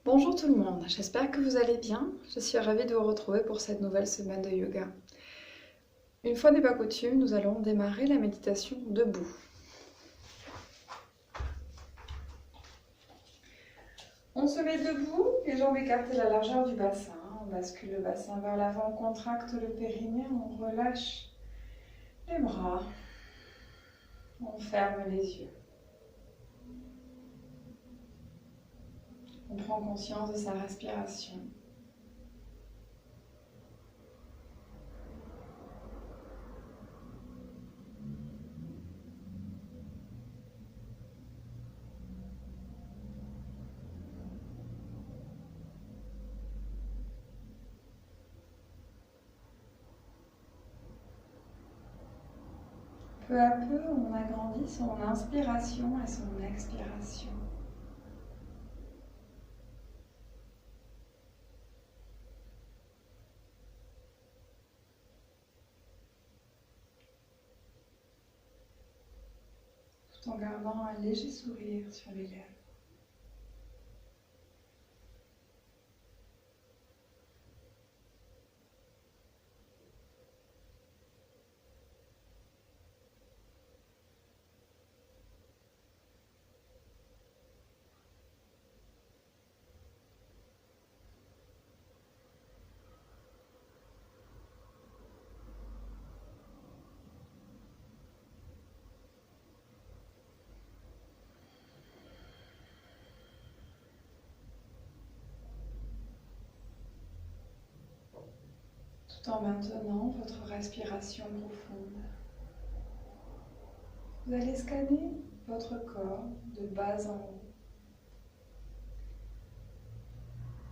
Bonjour tout le monde, j'espère que vous allez bien. Je suis ravie de vous retrouver pour cette nouvelle semaine de yoga. Une fois n'est pas coutume, nous allons démarrer la méditation debout. On se met debout, les jambes écartées à la largeur du bassin. On bascule le bassin vers l'avant, on contracte le périnée, on relâche les bras. On ferme les yeux. On prend conscience de sa respiration. Peu à peu, on agrandit son inspiration et son expiration. Tout en gardant un léger sourire sur les lèvres. Tout en maintenant votre respiration profonde. Vous allez scanner votre corps de bas en haut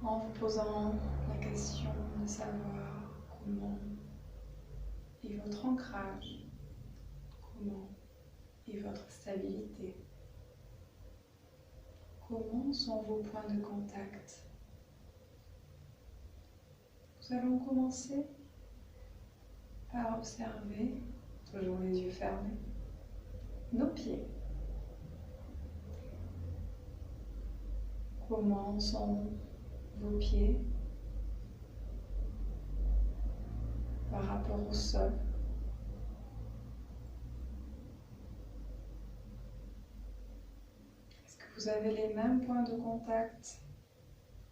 en vous posant la question de savoir comment est votre ancrage, comment est votre stabilité, comment sont vos points de contact. Nous allons commencer par observer, toujours les yeux fermés, nos pieds. Comment sont vos pieds par rapport au sol? Est-ce que vous avez les mêmes points de contact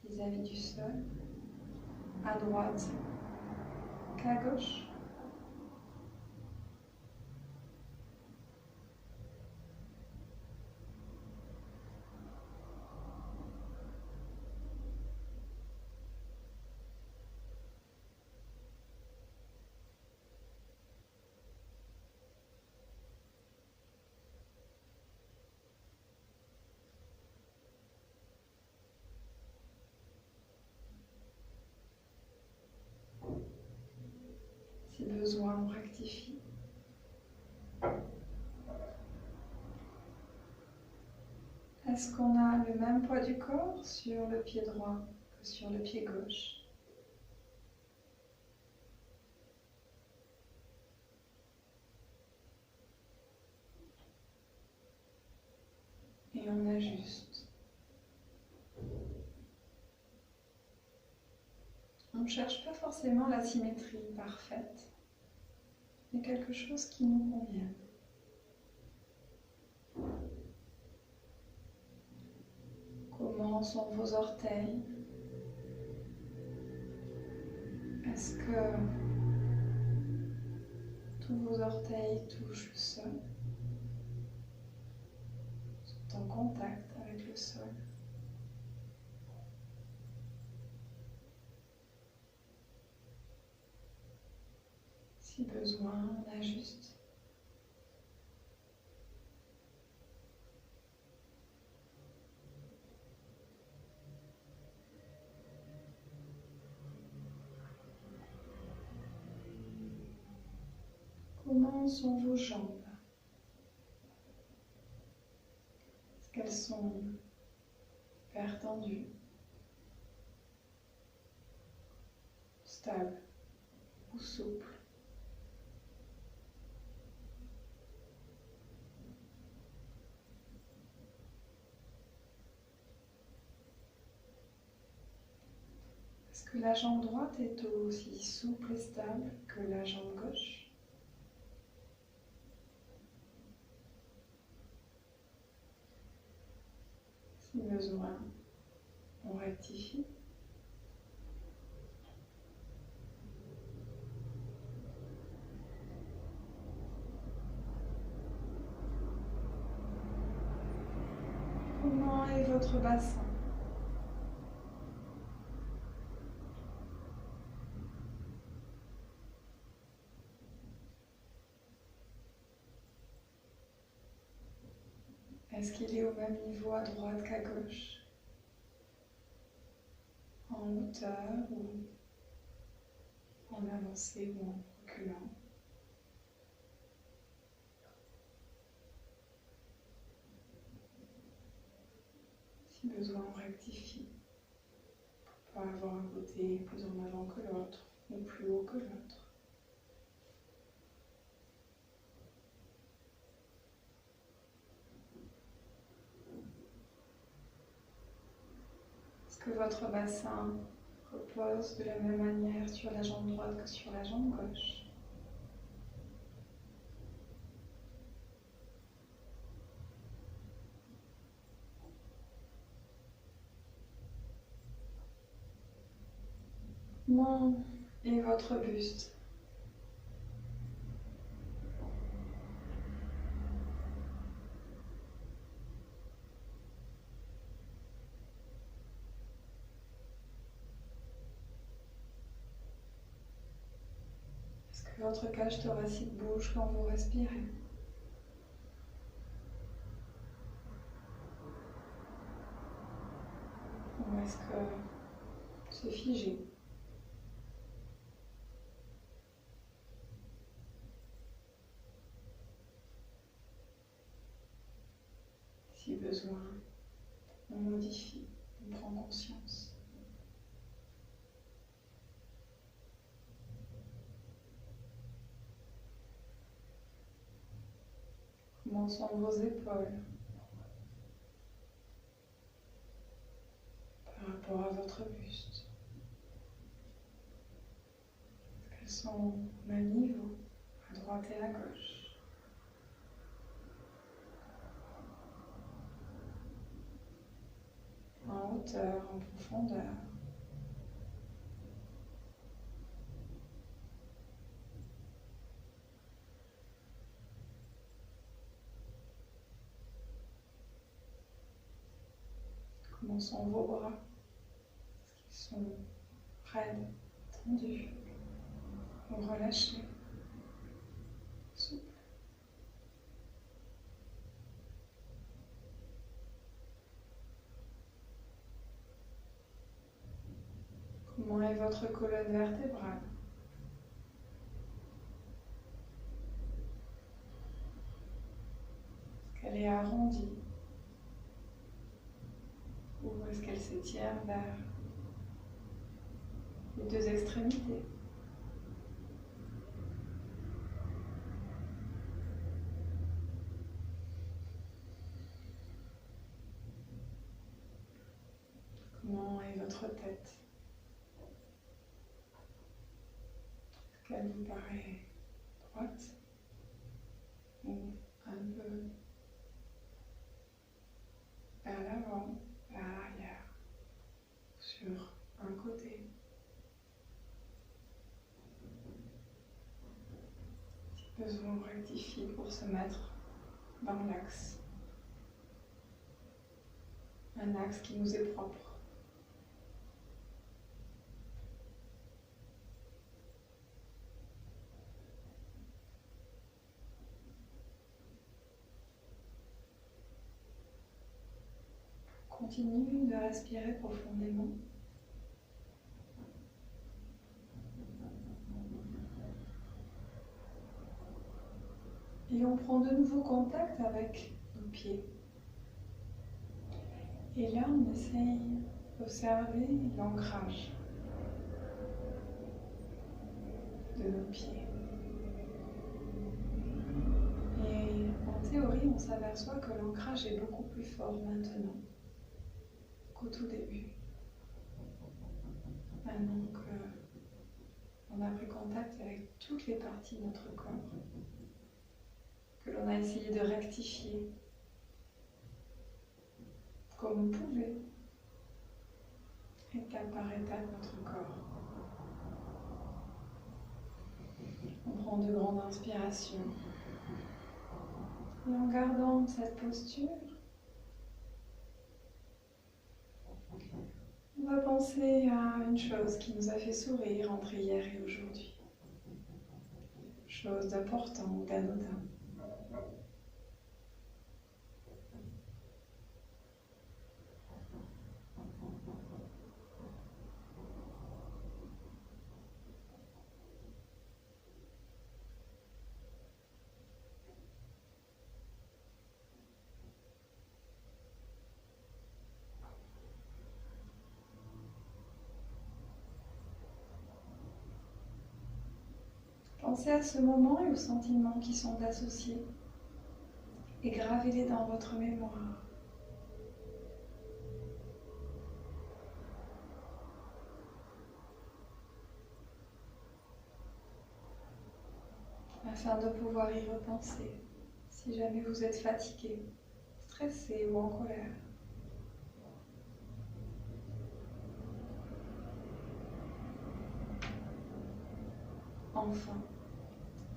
vis-à-vis du sol, à droite qu'à gauche? Si besoin, on rectifie. Est-ce qu'on a le même poids du corps sur le pied droit que sur le pied gauche? Et on ajuste. On ne cherche pas forcément la symétrie parfaite, mais quelque chose qui nous convienne. Comment sont vos orteils? Est-ce que tous vos orteils touchent le sol? Sont en contact avec le sol? Si besoin, on ajuste. Comment sont vos jambes? Est-ce qu'elles sont hyper tendues, stables ou souples? Est-ce que la jambe droite est aussi souple et stable que la jambe gauche? Si besoin, on rectifie. Comment est votre bassin? Est-ce qu'il est au même niveau à droite qu'à gauche? En hauteur ou en avancée ou en reculant? Si besoin, on rectifie. Pour pas avoir un côté plus en avant que l'autre ou plus haut que l'autre. Est-ce que votre bassin repose de la même manière sur la jambe droite que sur la jambe gauche? Comment est votre buste? Est-ce que votre cage thoracique bouge quand vous respirez? Ou est-ce que c'est figé? Si besoin, on modifie, on prend conscience. Comment sont vos épaules par rapport à votre buste? Est-ce qu'elles sont au même niveau, à droite et à gauche? En hauteur, en profondeur. Comment sont vos bras? Est-ce qu'ils sont raides, tendus ou relâchés, souples? Comment est votre colonne vertébrale? Est-ce qu'elle est arrondie? Ou est-ce qu'elle s'étire vers les deux extrémités? Comment est votre tête? Est-ce qu'elle vous paraît droite ou un peu vers l'avant, vers l'arrière, sur un côté? Si besoin, on rectifie pour se mettre dans l'axe. Un axe qui nous est propre. Continue de respirer profondément. Et on prend de nouveau contact avec nos pieds. Et là, on essaye d'observer l'ancrage de nos pieds. Et en théorie, on s'aperçoit que l'ancrage est beaucoup plus fort maintenant qu'au tout début. Maintenant, contact avec toutes les parties de notre corps que l'on a essayé de rectifier comme vous pouvez, étape par étape, notre corps. On prend de grandes inspirations et en gardant cette posture, on va penser à une chose qui nous a fait sourire entre hier et aujourd'hui. Chose d'important ou d'anodin. Pensez à ce moment et aux sentiments qui sont associés et gravez-les dans votre mémoire. Afin de pouvoir y repenser si jamais vous êtes fatigué, stressé ou en colère. Enfin,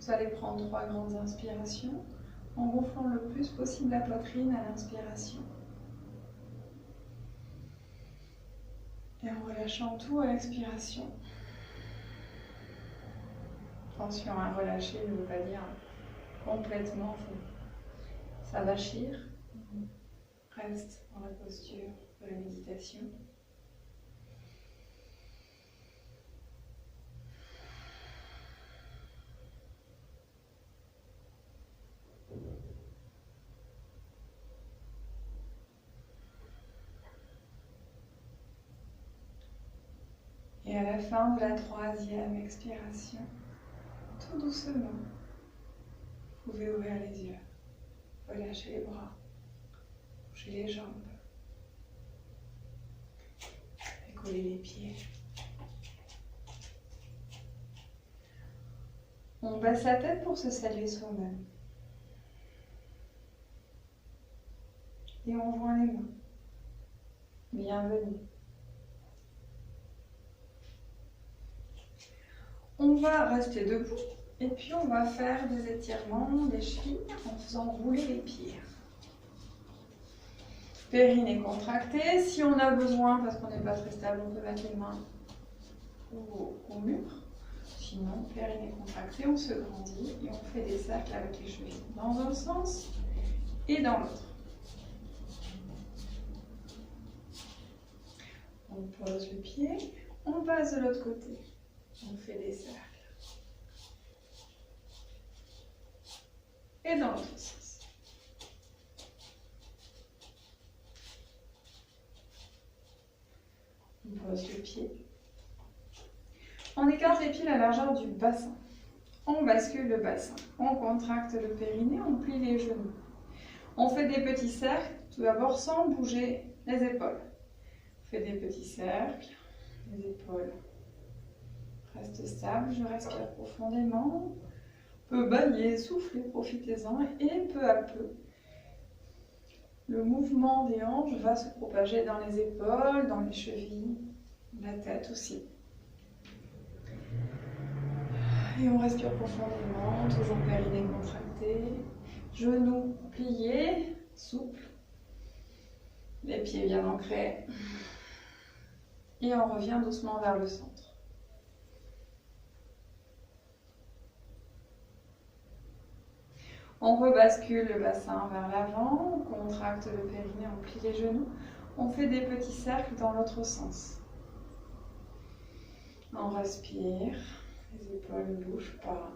vous allez prendre 3 grandes inspirations en gonflant le plus possible la poitrine à l'inspiration. Et en relâchant tout à l'expiration. Attention à relâcher ne veut pas dire complètement s'avachir. Reste dans la posture de la méditation. Et à la fin de la 3e expiration, tout doucement, vous pouvez ouvrir les yeux, relâcher les bras, bouger les jambes, décoller les pieds. On baisse la tête pour se saluer soi-même. Et on joint les mains. Bienvenue. On va rester debout et puis on va faire des étirements des chevilles en faisant rouler les pieds. Périnée contracté. Si on a besoin, parce qu'on n'est pas très stable, on peut mettre les mains au mur. Sinon, périnée contracté, on se grandit et on fait des cercles avec les chevilles dans un sens et dans l'autre. On pose le pied, on passe de l'autre côté. On fait des cercles. Et dans l'autre sens. On pose le pied. On écarte les pieds à la largeur du bassin. On bascule le bassin. On contracte le périnée, on plie les genoux. On fait des petits cercles, tout d'abord sans bouger les épaules. On fait des petits cercles, les épaules restent stables, je respire profondément. On peut bailler, souffler, profitez-en et peu à peu, le mouvement des hanches va se propager dans les épaules, dans les chevilles, la tête aussi. Et on respire profondément, toujours périnée contracté, genoux pliés, souples, les pieds bien ancrés. Et on revient doucement vers le centre. On rebascule le bassin vers l'avant, on contracte le périnée, on plie les genoux. On fait des petits cercles dans l'autre sens. On respire, les épaules ne bougent pas.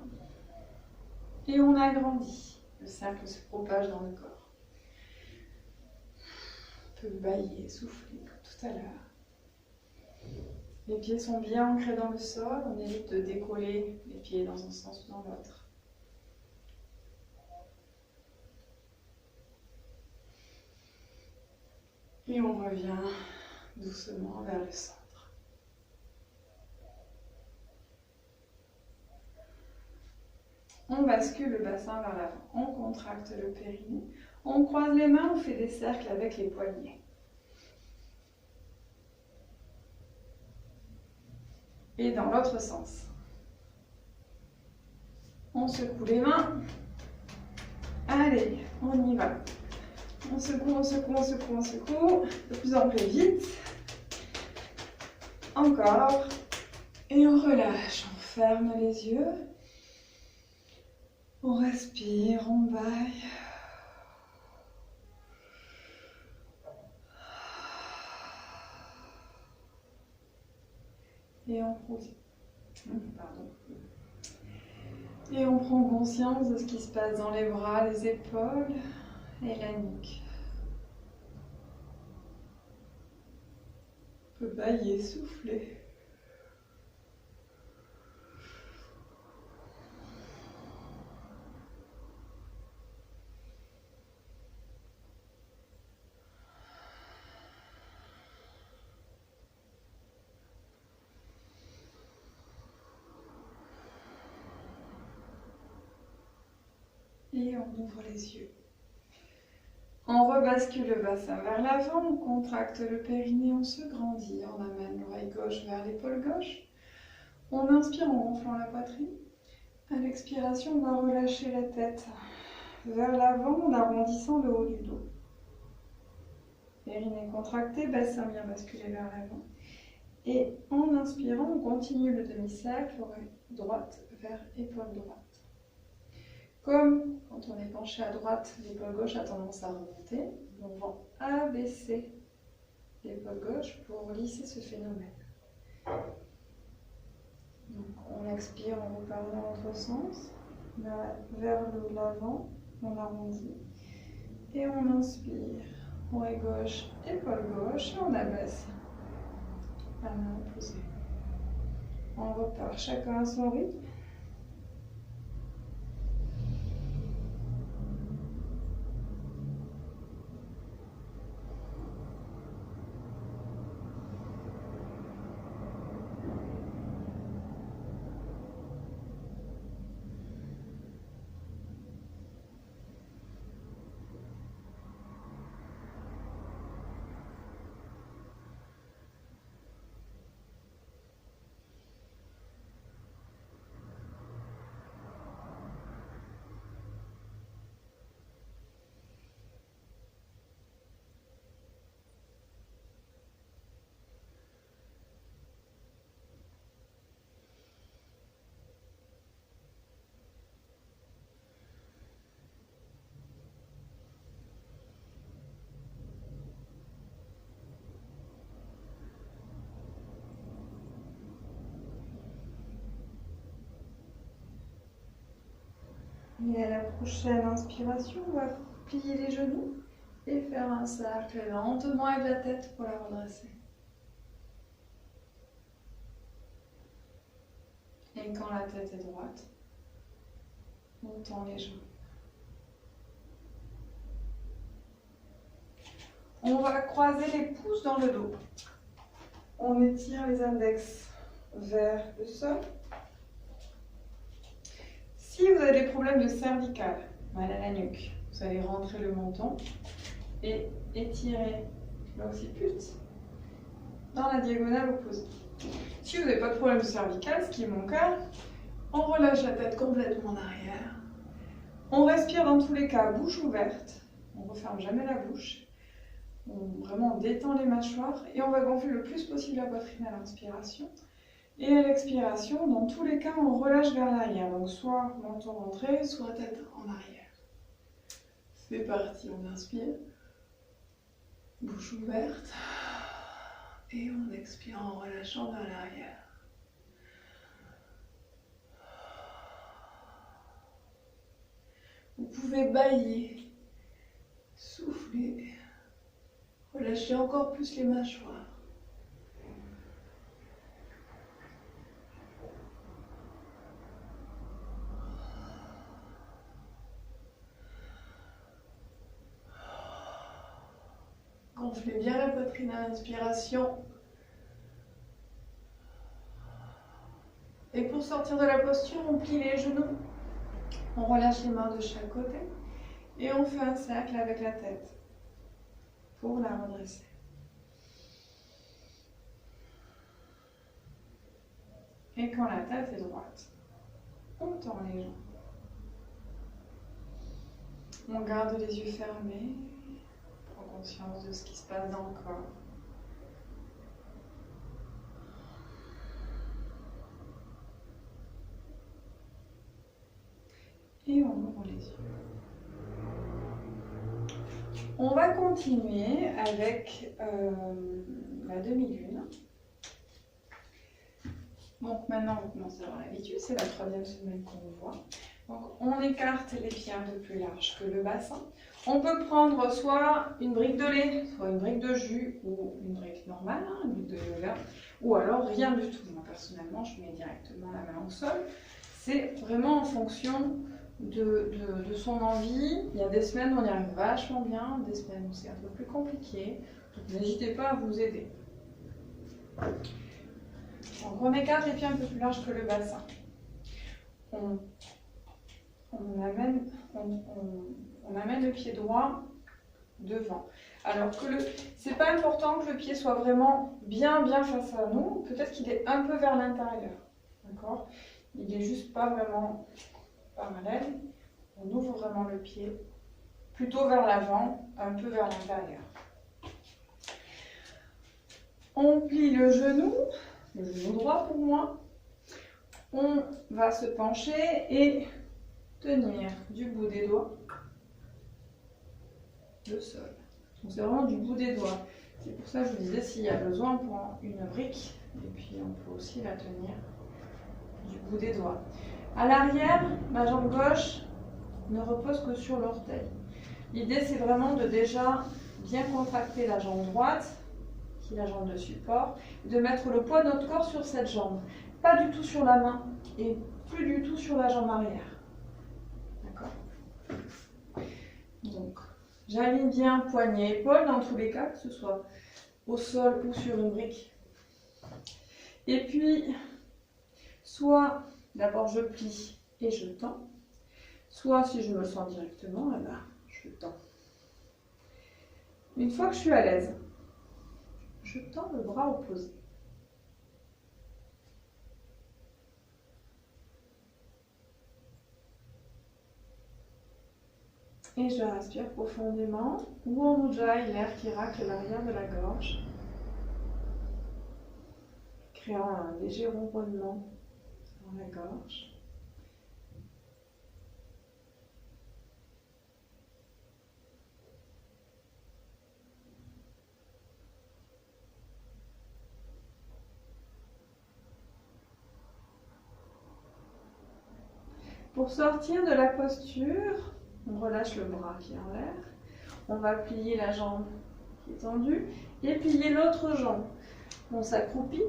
Et on agrandit. Le cercle se propage dans le corps. On peut bailler, souffler comme tout à l'heure. Les pieds sont bien ancrés dans le sol. On évite de décoller les pieds dans un sens ou dans l'autre. Et on revient doucement vers le centre. On bascule le bassin vers l'avant. On contracte le périnée. On croise les mains, on fait des cercles avec les poignets. Et dans l'autre sens. On secoue les mains. Allez, on y va. On secoue, on secoue, on secoue, on secoue. De plus en plus vite. Encore. Et on relâche. On ferme les yeux. On respire, on baille. Et on Et on prend conscience de ce qui se passe dans les bras, les épaules et la nuque. On peut bailler, souffler. Et on ouvre les yeux. On rebascule le bassin vers l'avant, on contracte le périnée, on se grandit, on amène l'oreille gauche vers l'épaule gauche. On inspire en gonflant la poitrine. À l'expiration, on va relâcher la tête vers l'avant en arrondissant le haut du dos. Périnée contracté, bassin bien basculé vers l'avant. Et en inspirant, on continue le demi-cercle, oreille droite vers épaule droite. Comme quand on est penché à droite, l'épaule gauche a tendance à remonter, on va abaisser l'épaule gauche pour lisser ce phénomène. Donc on expire, on repart dans l'autre sens, vers l'avant, on arrondit. Et on inspire, oreille gauche, épaule gauche, et on abaisse la main opposée. On repart chacun à son rythme. Et à la prochaine inspiration, on va plier les genoux et faire un cercle lentement avec la tête pour la redresser. Et quand la tête est droite, on tend les jambes. On va croiser les pouces dans le dos. On étire les index vers le sol. Si vous avez des problèmes de cervicale, mal à la nuque, vous allez rentrer le menton et étirer l'occiput dans la diagonale opposée. Si vous n'avez pas de problème de cervicale, ce qui est mon cas, on relâche la tête complètement en arrière. On respire dans tous les cas, bouche ouverte. On ne referme jamais la bouche. On vraiment détend les mâchoires et on va gonfler le plus possible la poitrine à l'inspiration. Et à l'expiration, dans tous les cas, on relâche vers l'arrière. Donc soit menton rentré, soit tête en arrière. C'est parti, on inspire. Bouche ouverte. Et on expire en relâchant vers l'arrière. Vous pouvez bâiller, souffler, relâcher encore plus les mâchoires. Gonflez bien la poitrine à l'inspiration. Et pour sortir de la posture, on plie les genoux On relâche les mains de chaque côté et on fait un cercle avec la tête pour la redresser. Et quand la tête est droite, on tend les jambes. On garde les yeux fermés, on prend conscience de ce qui se passe dans le corps. Et on ouvre les yeux. On va continuer avec la demi-lune. Donc maintenant, vous commencez à avoir l'habitude, c'est la 3e semaine qu'on voit. Donc on écarte les pieds un peu plus larges que le bassin. On peut prendre soit une brique de lait, soit une brique de jus ou une brique normale, hein, une brique de yoga, ou alors rien du tout. Moi personnellement, je mets directement la main au sol. C'est vraiment en fonction de son envie. Il y a des semaines où on y arrive vachement bien, des semaines où c'est un peu plus compliqué. Donc n'hésitez pas à vous aider. Donc on écarte les pieds un peu plus larges que le bassin. On amène le pied droit devant. Alors que c'est pas important que le pied soit vraiment bien face à nous. Peut-être qu'il est un peu vers l'intérieur. D'accord ? Il est juste pas vraiment parallèle. On ouvre vraiment le pied plutôt vers l'avant, un peu vers l'intérieur. On plie le genou droit pour moi. On va se pencher et tenir du bout des doigts le sol. Donc c'est vraiment du bout des doigts. C'est pour ça que je vous disais, s'il y a besoin, on prend une brique et puis on peut aussi la tenir du bout des doigts. À l'arrière, ma jambe gauche ne repose que sur l'orteil. L'idée, c'est vraiment de déjà bien contracter la jambe droite, qui est la jambe de support, et de mettre le poids de notre corps sur cette jambe. Pas du tout sur la main et plus du tout sur la jambe arrière. D'accord ? Donc, j'aligne bien poignet, épaule dans tous les cas, que ce soit au sol ou sur une brique. Et puis, soit d'abord je plie et je tends, soit si je me sens directement, eh ben, je tends. Une fois que je suis à l'aise, je tends le bras opposé. Et je respire profondément, ou en ujjayi, l'air qui racle l'arrière de la gorge, créant un léger ronronnement dans la gorge. Pour sortir de la posture, on relâche le bras qui est en l'air. On va plier la jambe qui est tendue et plier l'autre jambe. On s'accroupit.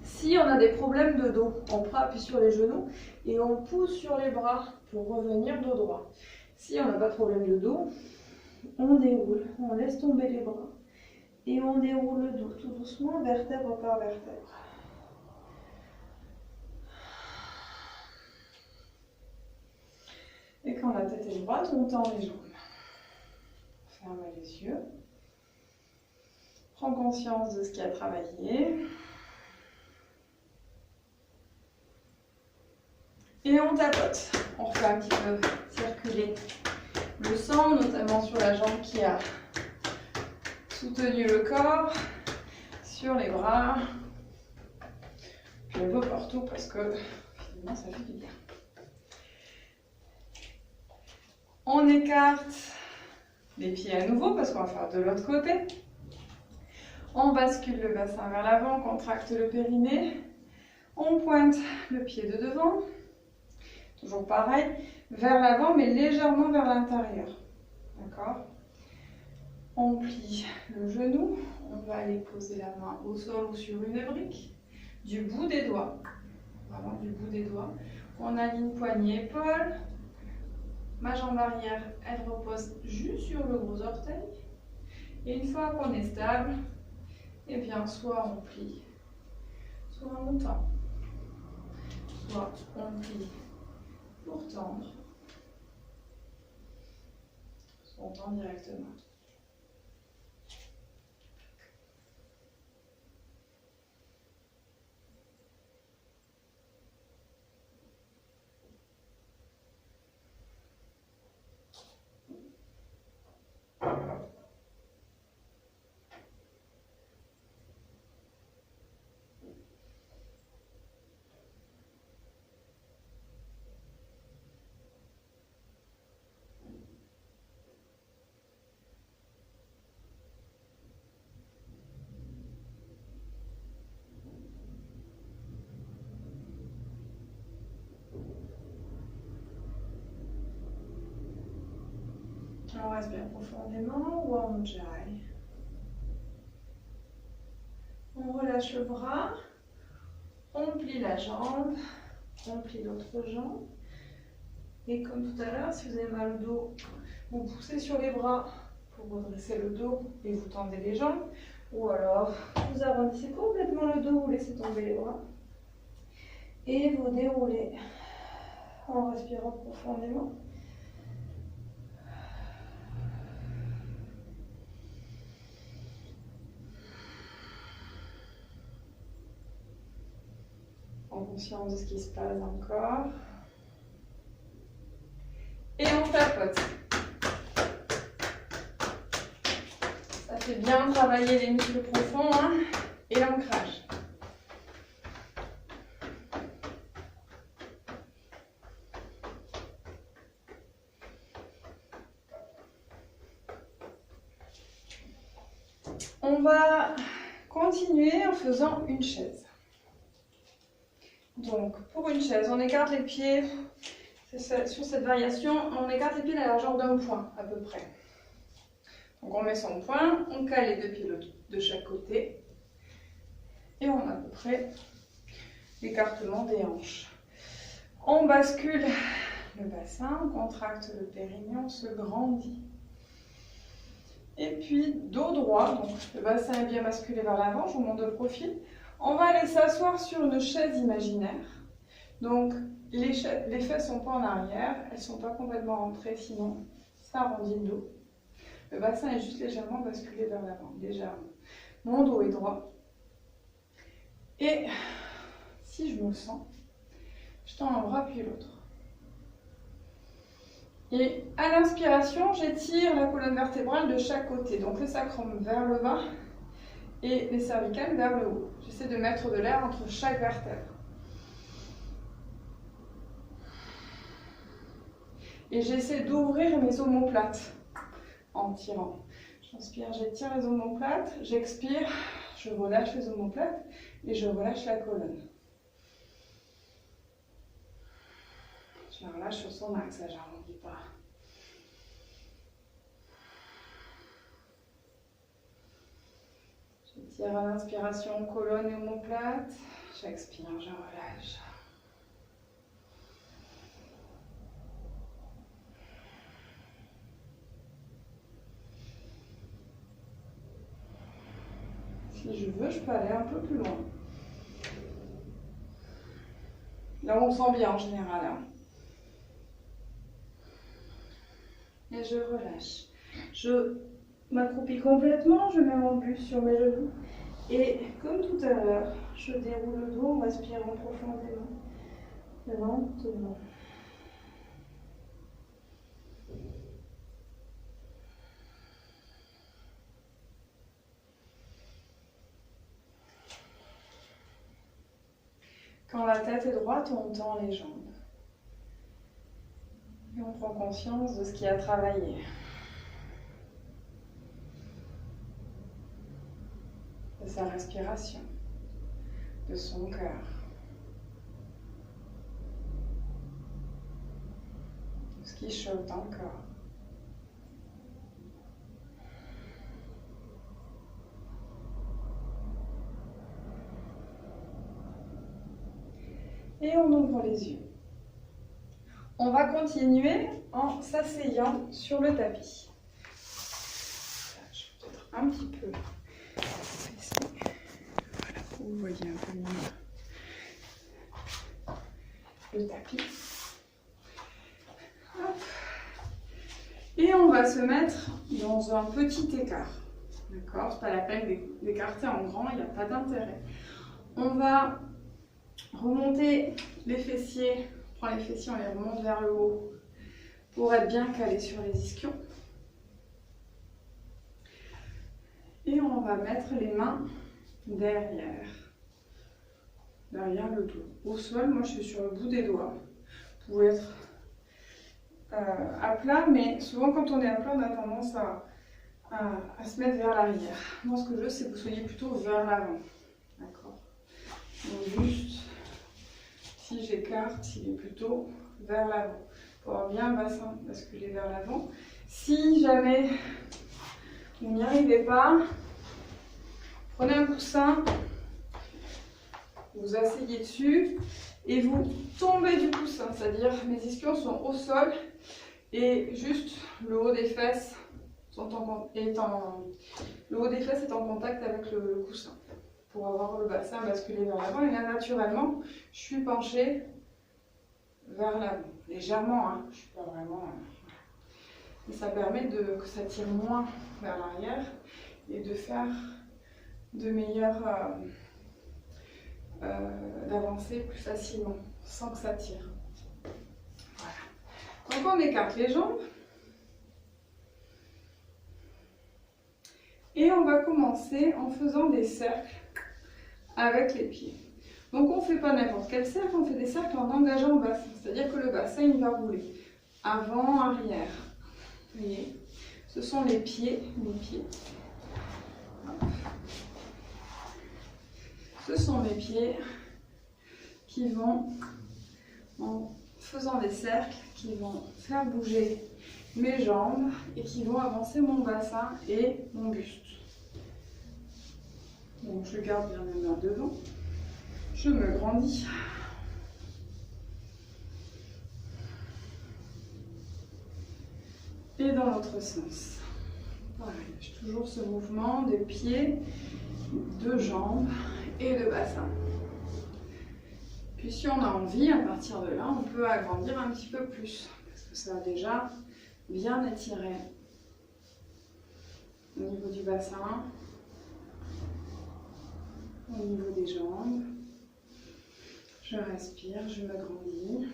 Si on a des problèmes de dos, on prend appui sur les genoux et on pousse sur les bras pour revenir dos droit. Si on n'a pas de problème de dos, on déroule, on laisse tomber les bras et on déroule le dos tout doucement, vertèbre par vertèbre. Et quand la tête est droite, on tend les jambes. Ferme les yeux. Prends conscience de ce qui a travaillé. Et on tapote. On refait un petit peu circuler le sang, notamment sur la jambe qui a soutenu le corps, sur les bras, puis un peu partout parce que finalement ça fait du bien. On écarte les pieds à nouveau parce qu'on va faire de l'autre côté. On bascule le bassin vers l'avant, on contracte le périnée. On pointe le pied de devant. Toujours pareil, vers l'avant mais légèrement vers l'intérieur. D'accord ? On plie le genou. On va aller poser la main au sol ou sur une brique. Du bout des doigts. Vraiment du bout des doigts. On aligne poignet, épaule. Ma jambe arrière, elle repose juste sur le gros orteil. Et une fois qu'on est stable, eh bien, soit on plie, soit on tend. Soit on plie pour tendre, ton temps directement. On respire profondément, Warm Ujjayi. On relâche le bras, on plie la jambe, on plie l'autre jambe. Et comme tout à l'heure, si vous avez mal au dos, vous poussez sur les bras pour redresser le dos et vous tendez les jambes. Ou alors, vous arrondissez complètement le dos, vous laissez tomber les bras. Et vous déroulez en respirant profondément. En conscience de ce qui se passe dans le corps. Et on tapote. Ça fait bien travailler les muscles profonds hein, et l'ancrage. On va continuer en faisant une chaise. Donc, pour une chaise, on écarte les pieds, sur cette variation, on écarte les pieds à la largeur d'un point à peu près. Donc, on met son poing, on cale les deux pieds de chaque côté et on a à peu près l'écartement des hanches. On bascule le bassin, on contracte le périnée, on se grandit. Et puis, dos droit, donc le bassin est bien basculé vers l'avant, je vous montre de profil. On va aller s'asseoir sur une chaise imaginaire. Donc, les fesses ne sont pas en arrière, elles ne sont pas complètement rentrées, sinon ça arrondit le dos. Le bassin est juste légèrement basculé vers l'avant, légèrement. Mon dos est droit. Et si je me sens, je tends un bras puis l'autre. Et à l'inspiration, j'étire la colonne vertébrale de chaque côté. Donc le sacrum vers le bas et les cervicales vers le haut. J'essaie de mettre de l'air entre chaque vertèbre. Et j'essaie d'ouvrir mes omoplates en tirant. J'inspire, j'étire les omoplates, j'expire, je relâche les omoplates et je relâche la colonne. Je la relâche sur son axe, ça j'arrondis pas. J'étire à l'inspiration colonne et omoplate, j'expire, je relâche. Si je veux, je peux aller un peu plus loin. Là où on sent bien en général. Hein. Et je relâche. Je m'accroupis complètement, je mets mon buste sur mes genoux. Et comme tout à l'heure, je déroule le dos en respirant profondément, lentement. Quand la tête est droite, on tend les jambes. Et on prend conscience de ce qui a travaillé. De sa respiration, de son cœur. De ce qui chauffe dans le corps. Et on ouvre les yeux. On va continuer en s'asseyant sur le tapis. Je vais peut-être un petit peu ici. Voilà, vous voyez un peu mieux le tapis. Hop. Et Et on va se mettre dans un petit écart. D'accord? C'est pas la peine d'écarter en grand, il n'y a pas d'intérêt. On va remonter les fessiers. On prend les fessiers, on les remonte vers le haut pour être bien calé sur les ischions. Et on va mettre les mains derrière le dos. Au sol, moi je suis sur le bout des doigts. Vous pouvez être à plat, mais souvent quand on est à plat, on a tendance à se mettre vers l'arrière. Moi ce que je veux, c'est que vous soyez plutôt vers l'avant. D'accord? Donc juste, si j'écarte, il est plutôt vers l'avant. Pour avoir bien le bassin basculer vers l'avant. Si jamais vous n'y arrivez pas, prenez un coussin, vous asseyez dessus et vous tombez du coussin, c'est-à-dire mes ischions sont au sol et juste le haut des fesses est en contact avec le coussin pour avoir le bassin basculé vers l'avant. Et là, naturellement, je suis penchée vers l'avant, légèrement, hein. Je ne suis pas vraiment... Et ça permet que ça tire moins vers l'arrière et de faire de meilleures... d'avancer plus facilement, sans que ça tire. Voilà. Donc on écarte les jambes. Et on va commencer en faisant des cercles avec les pieds. Donc on ne fait pas n'importe quel cercle, on fait des cercles en engageant le bassin. C'est-à-dire que le bassin, il va rouler. Avant, arrière. Vous voyez? Ce sont les pieds. Ce sont mes pieds qui vont, en faisant des cercles, qui vont faire bouger mes jambes et qui vont avancer mon bassin et mon buste. Donc je garde bien mes mains devant, je me grandis. Et dans l'autre sens. Pareil, j'ai toujours ce mouvement des pieds, de jambes et de bassin. Puis si on a envie, à partir de là, on peut agrandir un petit peu plus, parce que ça a déjà bien étiré au niveau du bassin, au niveau des jambes. Je respire, je me grandis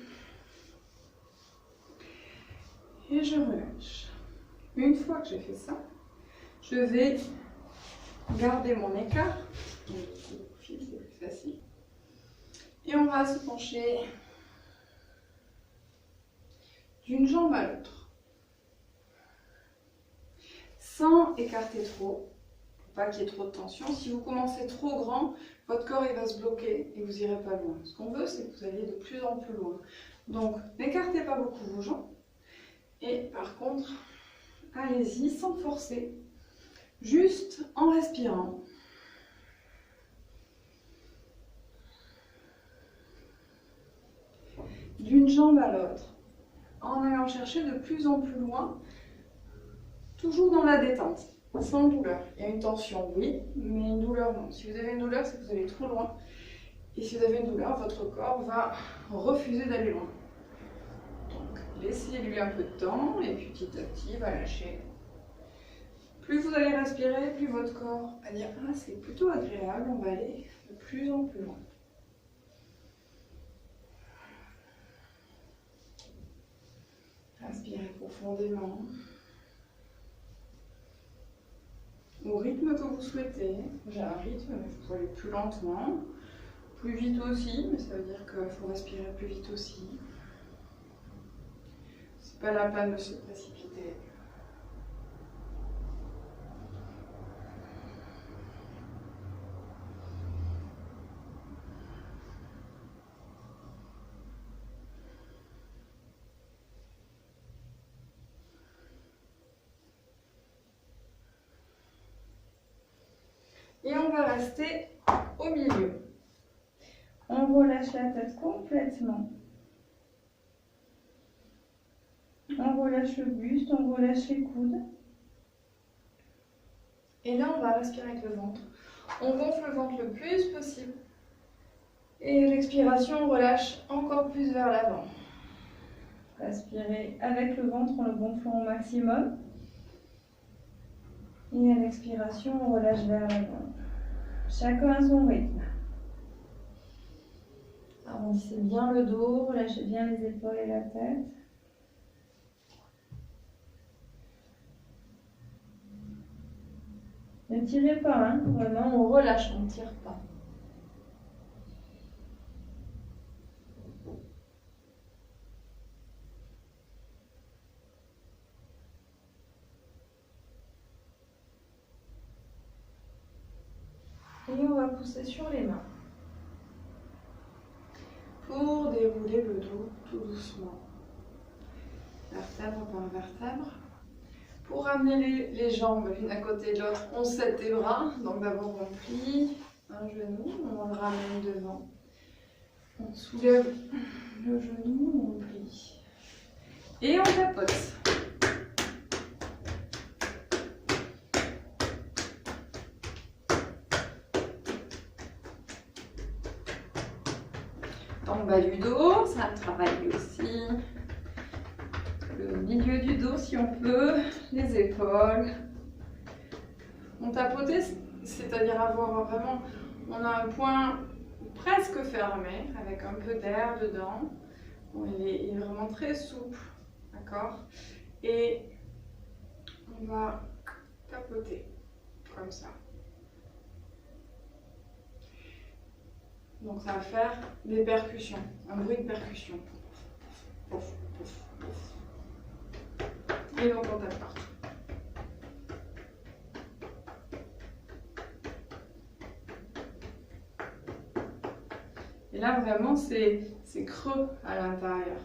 et je relâche. Une fois que j'ai fait ça, je vais garder mon écart. C'est plus facile. Et on va se pencher d'une jambe à l'autre. Sans écarter trop. Faut pas qu'il y ait trop de tension. Si vous commencez trop grand, votre corps il va se bloquer et vous n'irez pas loin. Ce qu'on veut, c'est que vous alliez de plus en plus loin. Donc, n'écartez pas beaucoup vos jambes. Et par contre, allez-y sans forcer. Juste en respirant. D'une jambe à l'autre, en allant chercher de plus en plus loin, toujours dans la détente, sans douleur. Il y a une tension, oui, mais une douleur, non. Si vous avez une douleur, c'est que vous allez trop loin. Et si vous avez une douleur, votre corps va refuser d'aller loin. Donc, laissez-lui un peu de temps, et puis petit à petit, il va lâcher. Plus vous allez respirer, plus votre corps va dire « Ah, c'est plutôt agréable, on va aller de plus en plus loin ». Inspirez profondément, au rythme que vous souhaitez. J'ai un rythme, mais vous pouvez aller plus lentement, plus vite aussi, mais ça veut dire qu'il faut respirer plus vite aussi. C'est pas la peine de se précipiter. Et on va rester au milieu. On relâche la tête complètement. On relâche le buste, on relâche les coudes. Et là, on va respirer avec le ventre. On gonfle le ventre le plus possible. Et l'expiration, on relâche encore plus vers l'avant. Respirez avec le ventre en le gonflant au maximum. Et à l'expiration, on relâche vers l'avant. Chacun à son rythme. Arrondissez bien le dos, relâchez bien les épaules et la tête. Ne tirez pas, hein. Vraiment on relâche, on ne tire pas. Et on va pousser sur les mains. Pour dérouler le dos tout doucement. Vertèbre par vertèbre. Pour ramener les jambes l'une à côté de l'autre, on s'aide les bras. Donc d'abord on plie un genou, on le ramène devant. On soulève le genou, on plie. Et on tapote. En bas du dos, ça travaille aussi. Le milieu du dos si on peut, les épaules. On tapotait, c'est-à-dire avoir vraiment, on a un point presque fermé, avec un peu d'air dedans. Bon, il est vraiment très souple, d'accord? Et on va tapoter, comme ça. Donc ça va faire des percussions, un bruit de percussion. Pouf, pouf, pouf. Et donc on tape partout. Et là vraiment c'est creux à l'intérieur.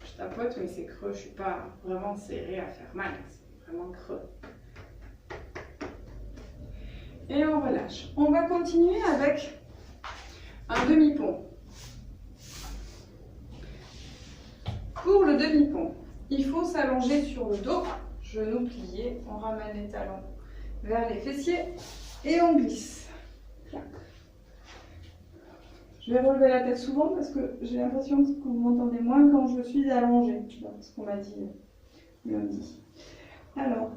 Je tapote mais c'est creux, je ne suis pas vraiment serrée à faire mal, c'est vraiment creux. Et on relâche. On va continuer avec un demi-pont. Pour le demi-pont, il faut s'allonger sur le dos, genoux pliés, on ramène les talons vers les fessiers et on glisse. Je vais relever la tête souvent parce que j'ai l'impression que vous m'entendez moins quand je suis allongée, ce qu'on m'a dit lundi. Alors,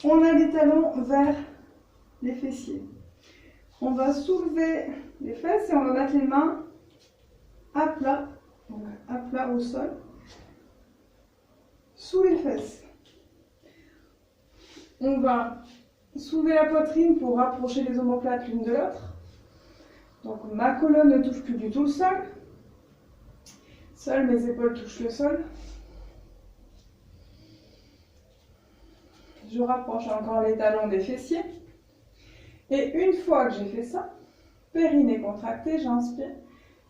on a les talons vers les fessiers. On va soulever les fesses et on va mettre les mains à plat, donc à plat au sol, sous les fesses. On va soulever la poitrine pour rapprocher les omoplates l'une de l'autre. Donc ma colonne ne touche plus du tout le sol. Seules mes épaules touchent le sol. Je rapproche encore les talons des fessiers. Et une fois que j'ai fait ça, périnée contracté, j'inspire.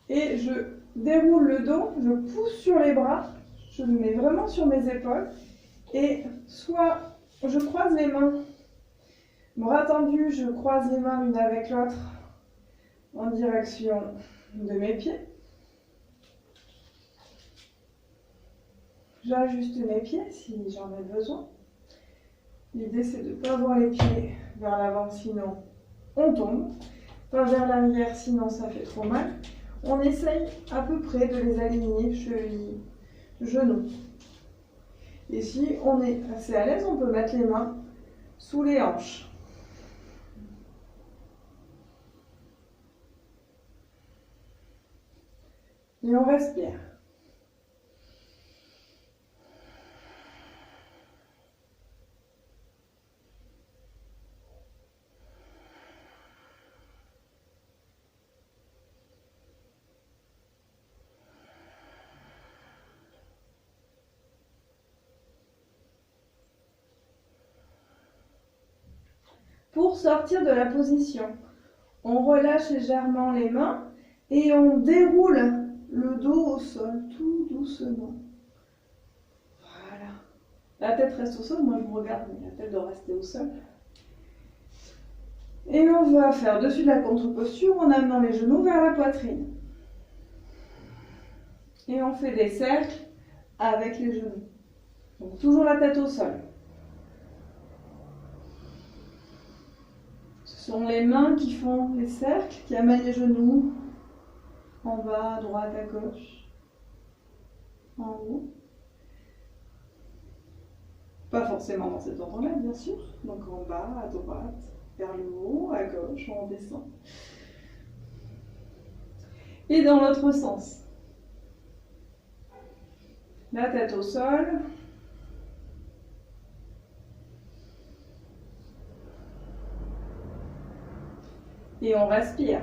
Et je déroule le dos, je pousse sur les bras, je me mets vraiment sur mes épaules. Et soit je croise les mains, bras tendus, je croise les mains l'une avec l'autre en direction de mes pieds. J'ajuste mes pieds si j'en ai besoin. L'idée c'est de ne pas avoir les pieds vers l'avant, sinon on tombe. Pas vers l'arrière, sinon ça fait trop mal. On essaye à peu près de les aligner, chevilles, genoux. Et si on est assez à l'aise, on peut mettre les mains sous les hanches. Et on respire. Pour sortir de la position, on relâche légèrement les mains et on déroule le dos au sol, tout doucement. Voilà. La tête reste au sol, moi je vous regarde, mais la tête doit rester au sol. Et on va faire dessus de la contre-posture en amenant les genoux vers la poitrine. Et on fait des cercles avec les genoux. Donc toujours la tête au sol. Ce sont les mains qui font les cercles, qui amènent les genoux en bas, à droite, à gauche, en haut. Pas forcément dans cet ordre-là, bien sûr. Donc en bas, à droite, vers le haut, à gauche, on descend. Et dans l'autre sens. La tête au sol. Et on respire.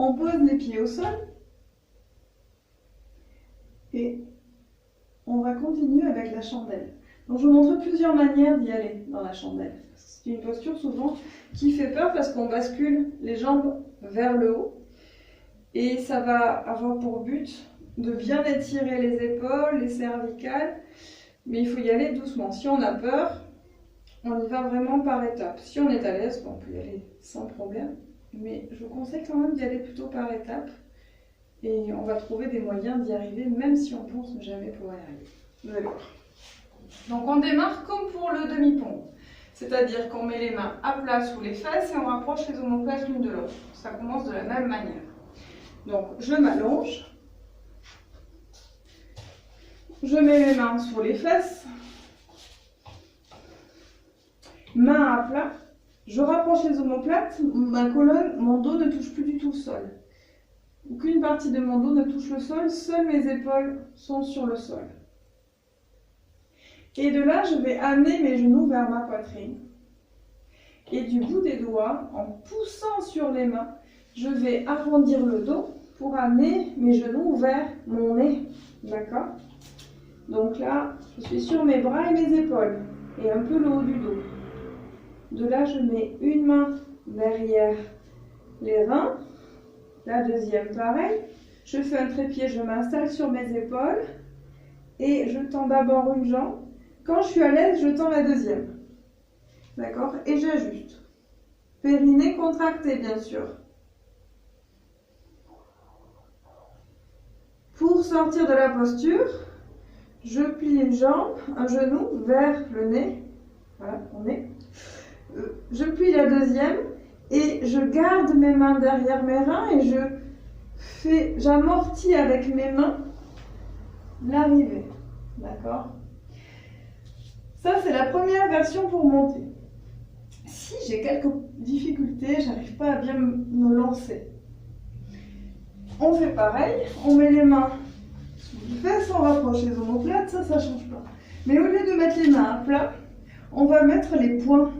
On pose les pieds au sol et on va continuer avec la chandelle. Donc je vous montre plusieurs manières d'y aller dans la chandelle. C'est une posture souvent qui fait peur parce qu'on bascule les jambes vers le haut et ça va avoir pour but de bien étirer les épaules, les cervicales, mais il faut y aller doucement. Si on a peur, on y va vraiment par étapes. Si on est à l'aise, on peut y aller sans problème. Mais je vous conseille quand même d'y aller plutôt par étapes et on va trouver des moyens d'y arriver même si on pense ne jamais pouvoir y arriver. Vous allez voir. Donc on démarre comme pour le demi-pont, c'est-à-dire qu'on met les mains à plat sous les fesses et on rapproche les omoplates l'une de l'autre. Ça commence de la même manière. Donc je m'allonge, je mets mes mains sur les fesses, mains à plat. Je rapproche les omoplates, ma colonne, mon dos ne touche plus du tout le sol. Aucune partie de mon dos ne touche le sol, seules mes épaules sont sur le sol. Et de là, je vais amener mes genoux vers ma poitrine. Et du bout des doigts, en poussant sur les mains, je vais arrondir le dos pour amener mes genoux vers mon nez. D'accord? Donc là, je suis sur mes bras et mes épaules, et un peu le haut du dos. De là, je mets une main derrière les reins, la deuxième pareil. Je fais un trépied, je m'installe sur mes épaules et je tends d'abord une jambe. Quand je suis à l'aise, je tends la deuxième. D'accord? Et j'ajuste. Périnée contracté, bien sûr. Pour sortir de la posture, je plie une jambe, un genou vers le nez. Voilà, mon nez. Je plie la deuxième et je garde mes mains derrière mes reins et j'amortis avec mes mains l'arrivée. D'accord? Ça, c'est la première version pour monter. Si j'ai quelques difficultés, j'arrive pas à bien me lancer. On fait pareil, on met les mains sous les fesses, on rapproche les omoplates, ça change pas. Mais au lieu de mettre les mains à plat, on va mettre les poings.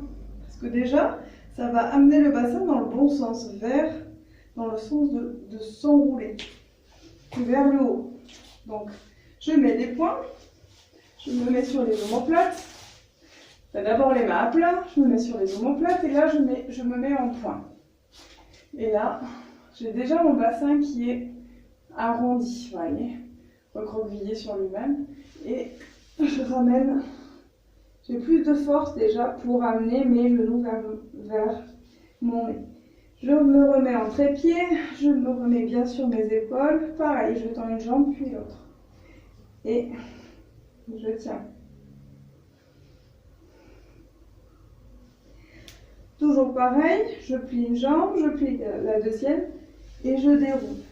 Parce que déjà, ça va amener le bassin dans le bon sens, dans le sens de s'enrouler, vers le haut. Donc, je mets des poings, je me mets sur les omoplates. D'abord les mains à plat, je me mets sur les omoplates et là, je me mets en point. Et là, j'ai déjà mon bassin qui est arrondi, vous voyez, recroquevillé sur lui-même. Et je ramène. J'ai plus de force déjà pour amener mes genoux vers mon nez. Je me remets en trépied, je me remets bien sur mes épaules. Pareil, je tends une jambe puis l'autre. Et je tiens. Toujours pareil, je plie une jambe, je plie la deuxième et je déroule.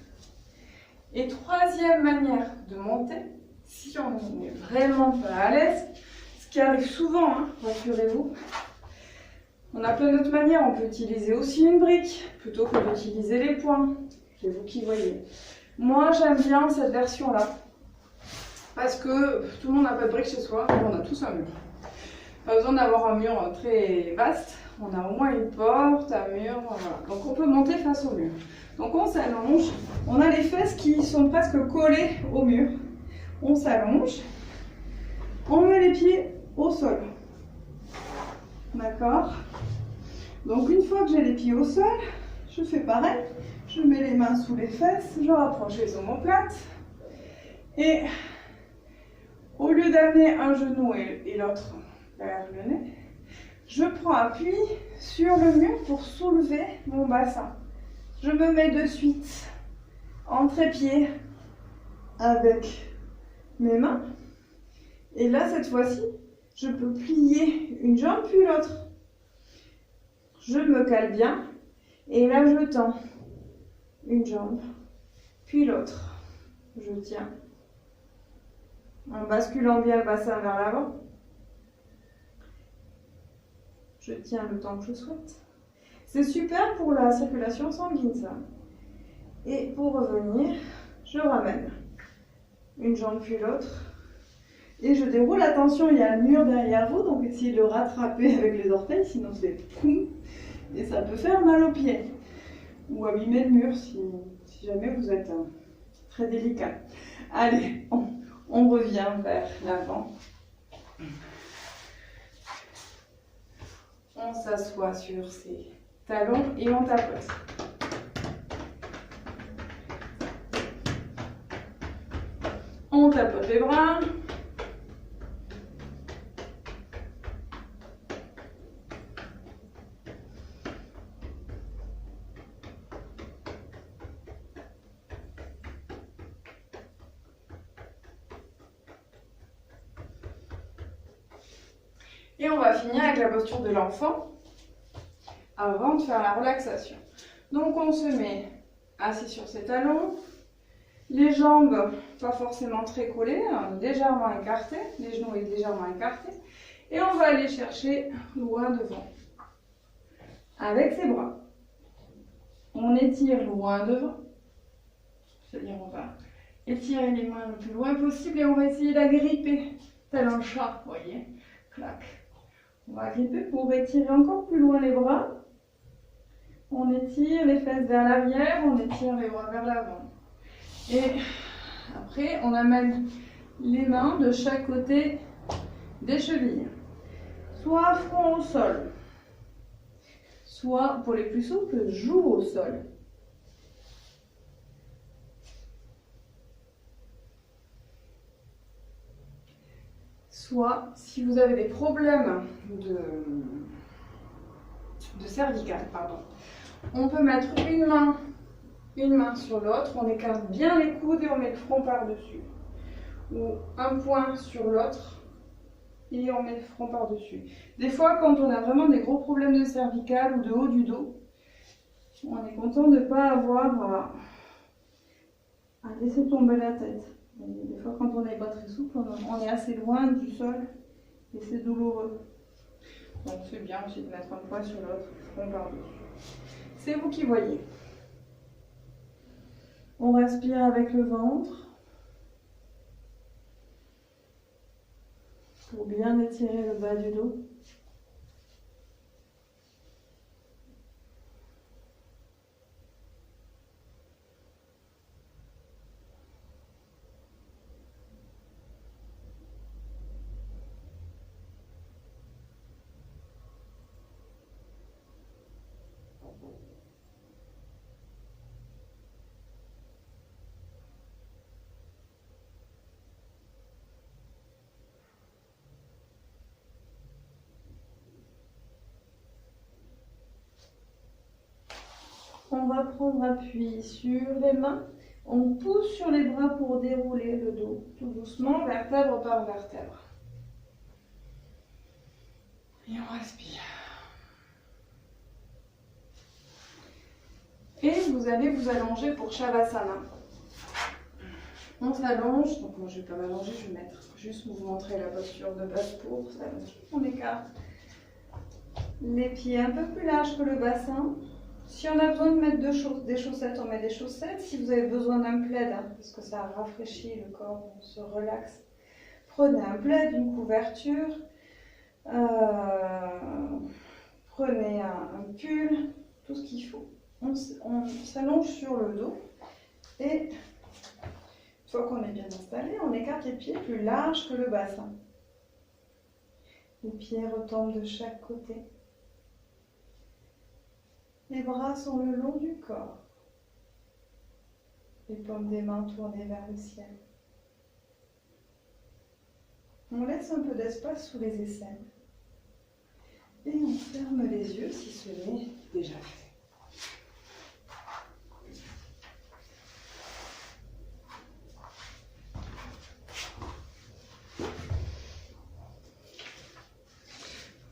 Et troisième manière de monter, si on n'est vraiment pas à l'aise, ce qui arrive souvent, hein, rassurez-vous. On a plein d'autres manières, on peut utiliser aussi une brique, plutôt que d'utiliser les poings. C'est vous qui voyez. Moi, j'aime bien cette version-là, parce que tout le monde n'a pas de brique chez soi, on a tous un mur. Pas besoin d'avoir un mur très vaste, on a au moins une porte, un mur, voilà. Donc on peut monter face au mur. Donc on s'allonge, on a les fesses qui sont presque collées au mur. On s'allonge, on met les pieds au sol. D'accord? Donc une fois que j'ai les pieds au sol, je fais pareil. Je mets les mains sous les fesses, je rapproche les omoplates. Et au lieu d'amener un genou et l'autre vers le nez, Je prends appui sur le mur pour soulever mon bassin. Je me mets de suite en trépied avec mes mains. Et là, cette fois-ci, je peux plier une jambe puis l'autre. Je me cale bien. Et là, je tends une jambe puis l'autre. Je tiens. En basculant bien le bassin vers l'avant. Je tiens le temps que je souhaite. C'est super pour la circulation sanguine, ça. Et pour revenir, je ramène une jambe puis l'autre. Et je déroule. Attention, il y a le mur derrière vous, donc essayez de le rattraper avec les orteils, sinon c'est poum. Et ça peut faire mal aux pieds. Ou abîmer le mur si jamais vous êtes très délicat. Allez, on revient vers l'avant. On s'assoit sur ses talons et on tapote. On tapote les bras. Et on va finir avec la posture de l'enfant avant de faire la relaxation. Donc on se met assis sur ses talons, les jambes pas forcément très collées, légèrement écartées, les genoux légèrement écartés, et on va aller chercher loin devant avec ses bras. On étire loin devant, c'est-à-dire on va étirer les mains le plus loin possible et on va essayer d'agripper tel un chat, vous voyez, clac. On va gripper pour étirer encore plus loin les bras. On étire les fesses vers l'arrière, on étire les bras vers l'avant. Et après, on amène les mains de chaque côté des chevilles. Soit front au sol, soit, pour les plus souples, joue au sol. Soit, si vous avez des problèmes de cervicale, pardon, on peut mettre une main sur l'autre, on écarte bien les coudes et on met le front par-dessus. Ou un point sur l'autre et on met le front par-dessus. Des fois, quand on a vraiment des gros problèmes de cervicale ou de haut du dos, on est content de ne pas avoir à laisser tomber la tête. Des fois, quand on n'est pas très souple, on est assez loin du sol et c'est douloureux. Donc c'est bien aussi de mettre un point sur l'autre, front par-dessus. C'est vous qui voyez. On respire avec le ventre pour bien étirer le bas du dos. On va prendre appui sur les mains. On pousse sur les bras pour dérouler le dos, tout doucement, vertèbre par vertèbre. Et on respire. Et vous allez vous allonger pour Shavasana. On s'allonge, donc moi je ne vais pas m'allonger, je vais juste vous montrer la posture de base pour s'allonger. On écarte les pieds un peu plus larges que le bassin. Si on a besoin de mettre des chaussettes, on met des chaussettes. Si vous avez besoin d'un plaid, parce que ça rafraîchit le corps, on se relaxe, prenez un plaid, une couverture, prenez un pull, tout ce qu'il faut. On s'allonge sur le dos et une fois qu'on est bien installé, on écarte les pieds plus larges que le bassin. Les pieds retombent de chaque côté. Les bras sont le long du corps. Les paumes des mains tournées vers le ciel. On laisse un peu d'espace sous les aisselles. Et on ferme les yeux si ce n'est déjà fait.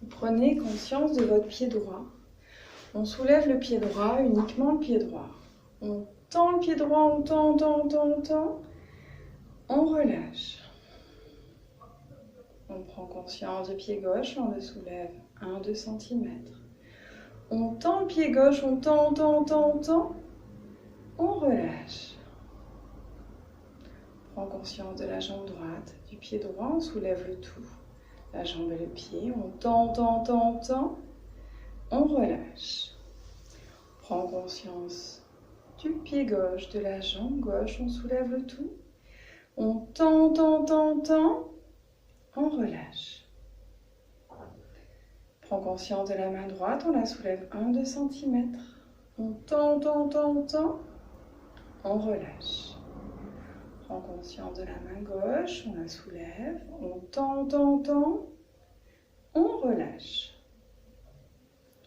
Vous prenez conscience de votre pied droit. On soulève le pied droit, uniquement le pied droit. On tend le pied droit, on tend, on relâche. On prend conscience du pied gauche, on le soulève 1-2 cm. On tend le pied gauche, on tend, on relâche. On prend conscience de la jambe droite, du pied droit, on soulève le tout. La jambe et le pied, on tend, on relâche. On prend conscience du pied gauche, de la jambe gauche, on soulève le tout. On tend, on relâche. On prend conscience de la main droite, on la soulève 1-2 cm. On tend, on relâche. On prend conscience de la main gauche, on la soulève, on tend, on relâche.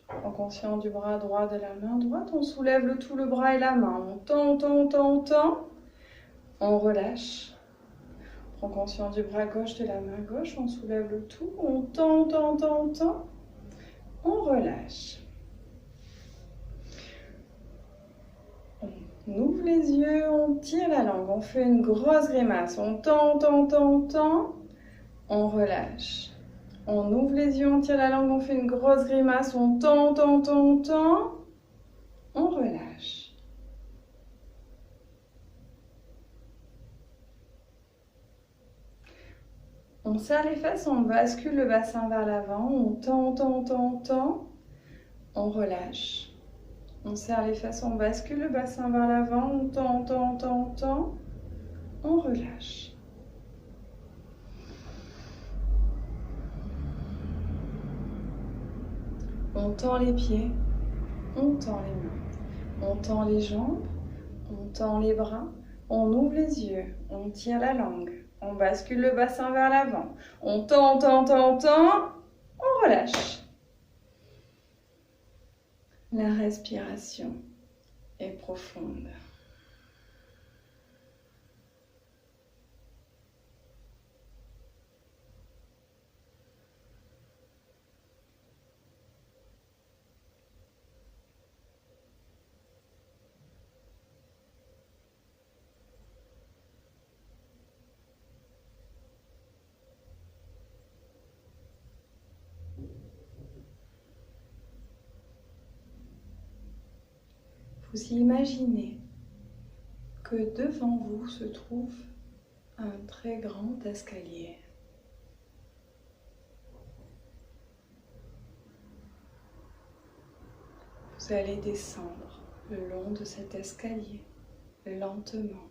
On prend conscience du bras droit, de la main droite, on soulève le tout, le bras et la main. On tend, on relâche. On prend conscience du bras gauche, de la main gauche, on soulève le tout, on tend, on relâche. On ouvre les yeux, on tire la langue, on fait une grosse grimace, on tend, on relâche. On ouvre les yeux, on tire la langue, on fait une grosse grimace, on tend, on relâche. On serre les fesses, on bascule le bassin vers l'avant, on tend, on relâche. On serre les fesses, on bascule le bassin vers l'avant, on tend, on relâche. On tend les pieds, on tend les mains, on tend les jambes, on tend les bras, on ouvre les yeux, on tire la langue, on bascule le bassin vers l'avant, on tend, on relâche. La respiration est profonde. Vous imaginez que devant vous se trouve un très grand escalier. Vous allez descendre le long de cet escalier, lentement.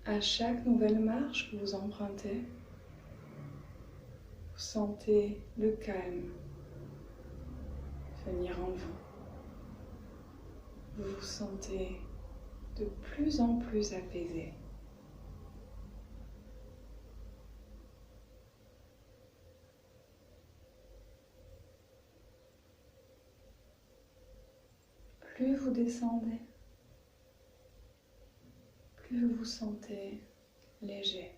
À chaque nouvelle marche que vous empruntez, vous sentez le calme venir en vous. Vous vous sentez de plus en plus apaisé. Plus vous descendez, plus vous vous sentez léger.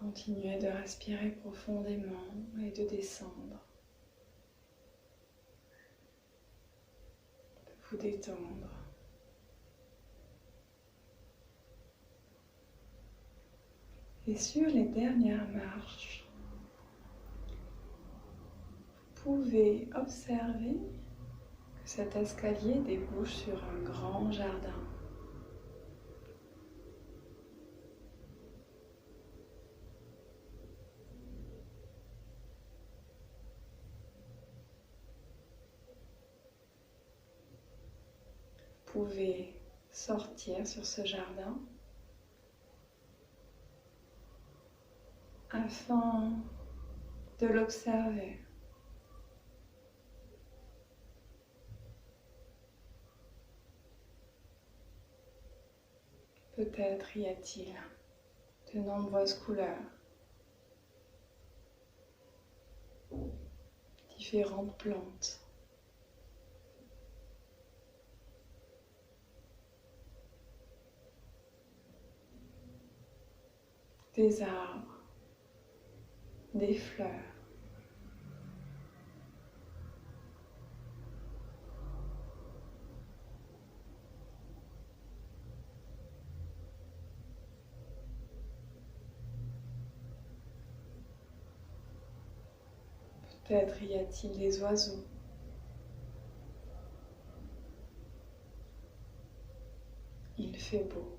Continuez de respirer profondément et de descendre, de vous détendre. Et sur les dernières marches, vous pouvez observer que cet escalier débouche sur un grand jardin. pouvez sortir sur ce jardin afin de l'observer. Peut-être y a-t-il de nombreuses couleurs, différentes plantes, des arbres, des fleurs. Peut-être y a-t-il des oiseaux. Il fait beau.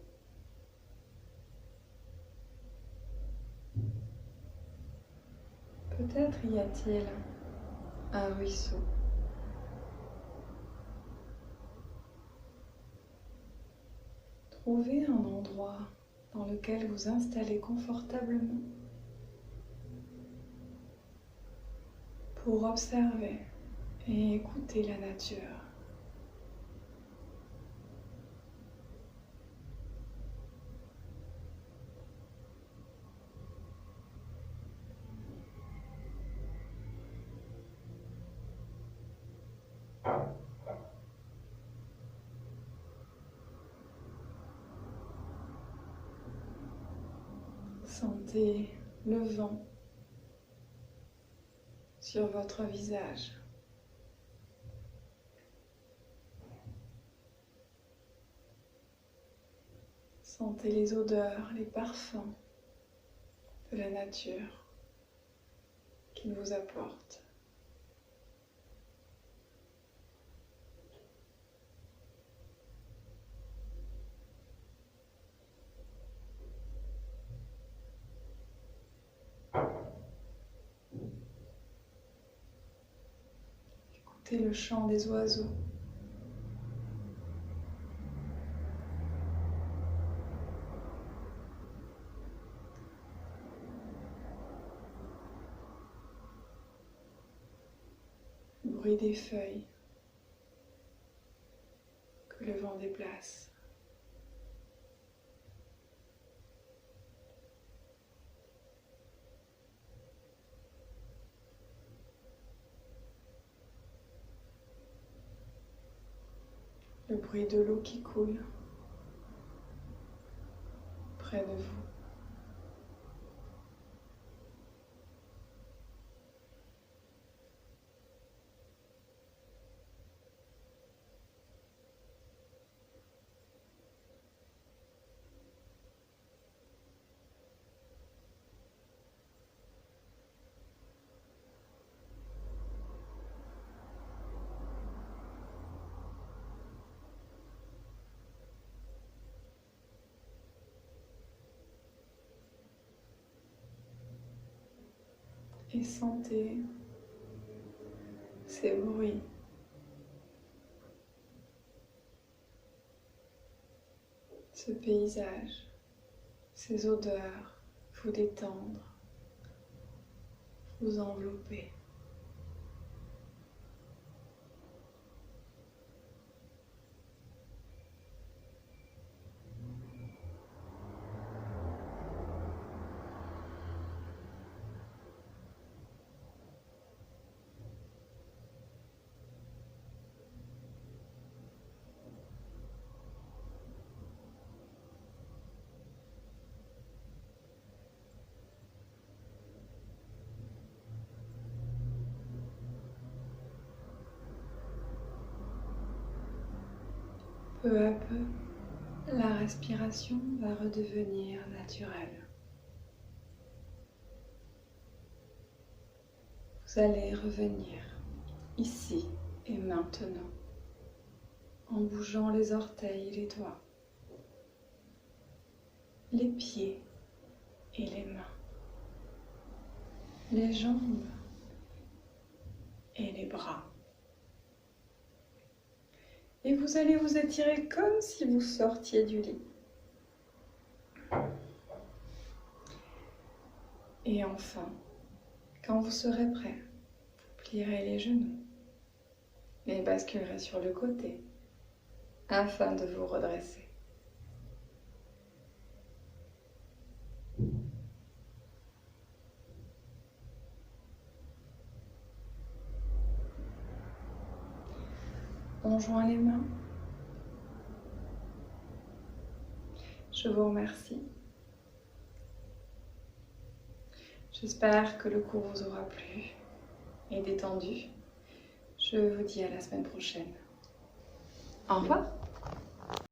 Peut-être y a-t-il un ruisseau. Trouvez un endroit dans lequel vous installez confortablement pour observer et écouter la nature. Sentez le vent sur votre visage. Sentez les odeurs, les parfums de la nature qu'il vous apporte. Écoutez le chant des oiseaux. Le bruit des feuilles que le vent déplace. Le bruit de l'eau qui coule près de vous. Et sentez ces bruits, ce paysage, ces odeurs vous détendre, vous envelopper. Peu à peu, la respiration va redevenir naturelle. Vous allez revenir ici et maintenant en bougeant les orteils et les doigts, les pieds et les mains, les jambes et les bras. Et vous allez vous étirer comme si vous sortiez du lit. Et enfin, quand vous serez prêt, vous plierez les genoux et basculerez sur le côté afin de vous redresser. On joint les mains. Je vous remercie. J'espère que le cours vous aura plu et détendu. Je vous dis à la semaine prochaine. Au revoir.